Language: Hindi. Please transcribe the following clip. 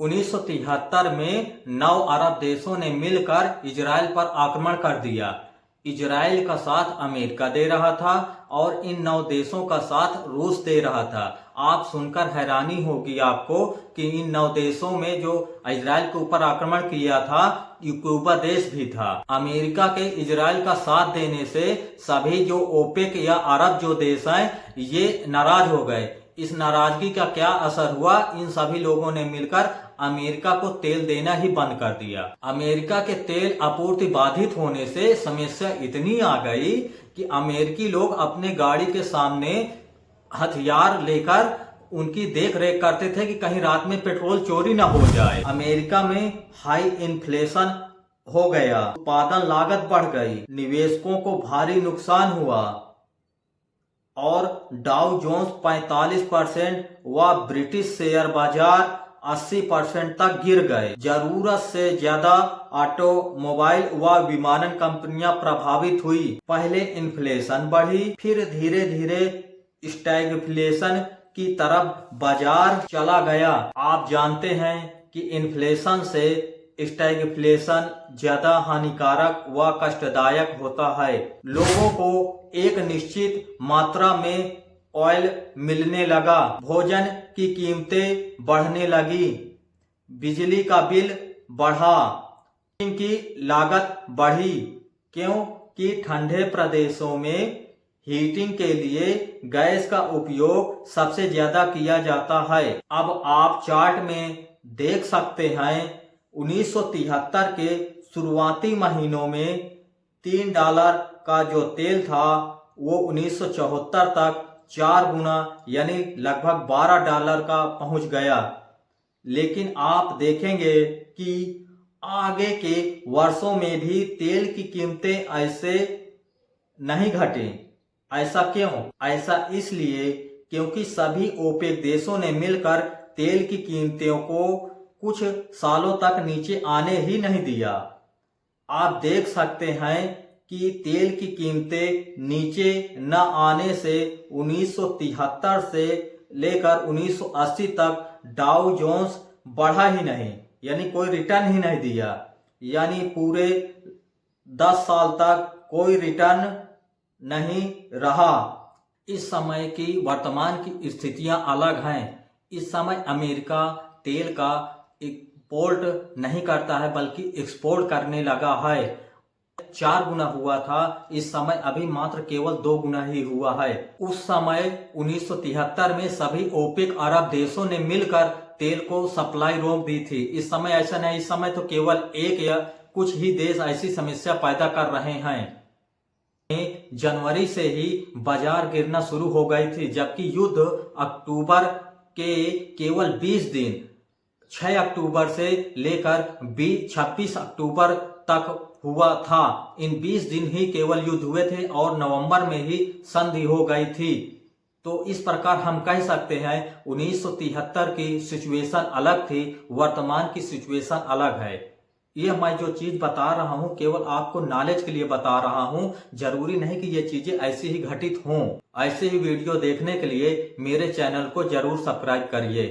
1973 में 9 अरब देशों ने मिलकर इजराइल पर आक्रमण कर दिया। इजराइल का साथ अमेरिका दे रहा था और इन 9 देशों का साथ रूस दे रहा था। आप सुनकर हैरानी होगी आपको कि इन 9 देशों में जो इजराइल के ऊपर आक्रमण किया था क्यूबा देश भी था। अमेरिका के इजराइल का साथ देने से सभी जो ओपेक या अरब जो देश हैं ये नाराज हो गए। इस नाराजगी का क्या असर हुआ, इन सभी लोगों ने मिलकर अमेरिका को तेल देना ही बंद कर दिया। अमेरिका के तेल आपूर्ति बाधित होने से समस्या इतनी आ गई कि अमेरिकी लोग अपने गाड़ी के सामने हथियार लेकर उनकी देख रेख करते थे कि कहीं रात में पेट्रोल चोरी ना हो जाए। अमेरिका में हाई इन्फ्लेशन हो गया, उत्पादन लागत बढ़ गई, निवेशकों को भारी नुकसान हुआ और डाउ जोन्स 45% व ब्रिटिश शेयर बाजार 80% तक गिर गए। जरूरत से ज्यादा ऑटोमोबाइल व विमानन कंपनियां प्रभावित हुई। पहले इन्फ्लेशन बढ़ी, फिर धीरे धीरे स्टैगफ्लेशन की तरफ बाजार चला गया। आप जानते हैं कि इन्फ्लेशन से स्टैगफ्लेशन ज्यादा हानिकारक व कष्टदायक होता है। लोगों को एक निश्चित मात्रा में ऑयल मिलने लगा, भोजन की कीमतें बढ़ने लगी, बिजली का बिल बढ़ा, की लागत बढ़ी, क्योंकि ठंडे प्रदेशों में हीटिंग के लिए गैस का उपयोग सबसे ज्यादा किया जाता है। अब आप चार्ट में देख सकते हैं 1973 के शुरुआती महीनों में $3 का जो तेल था वो 1974 तक 4 गुना यानी लगभग $12 का पहुंच गया। लेकिन आप देखेंगे कि आगे के वर्षों में भी तेल की कीमतें ऐसे नहीं घटी। ऐसा क्यों? ऐसा इसलिए क्योंकि सभी ओपेक देशों ने मिलकर तेल की कीमतों को कुछ सालों तक नीचे आने ही नहीं दिया। आप देख सकते हैं कि तेल की कीमतें नीचे न आने से 1973 से लेकर 1980 तक डाउ जोन्स बढ़ा ही नहीं, यानी कोई रिटर्न ही नहीं दिया। यानी पूरे 10 साल तक कोई रिटर्न नहीं रहा। इस समय की वर्तमान की स्थितियां अलग हैं। इस समय अमेरिका तेल का इंपोर्ट नहीं करता है बल्कि एक्सपोर्ट करने लगा है। 4 गुना हुआ था, इस समय अभी मात्र केवल 2 गुना ही हुआ है। उस समय 1973 में सभी ओपेक अरब देशों ने मिलकर तेल को सप्लाई रोक दी थी। इस समय ऐसा नहीं, इस समय तो केवल एक या कुछ ही देश ऐसी समस्या पैदा कर रहे हैं। जनवरी से ही बाजार गिरना शुरू हो गई थी, जबकि युद्ध अक्टूबर के केवल 20 दिन 6 अक्टूबर से लेकर 26 अक्टूबर तक हुआ था। इन 20 दिन ही केवल युद्ध हुए थे और नवंबर में ही संधि हो गई थी। तो इस प्रकार हम कह सकते हैं 1973 की सिचुएशन अलग थी, वर्तमान की सिचुएशन अलग है। ये मैं जो चीज बता रहा हूँ केवल आपको नॉलेज के लिए बता रहा हूँ, जरूरी नहीं कि ये चीजें ऐसी ही घटित हों। ऐसे ही वीडियो देखने के लिए मेरे चैनल को जरूर सब्सक्राइब करिए।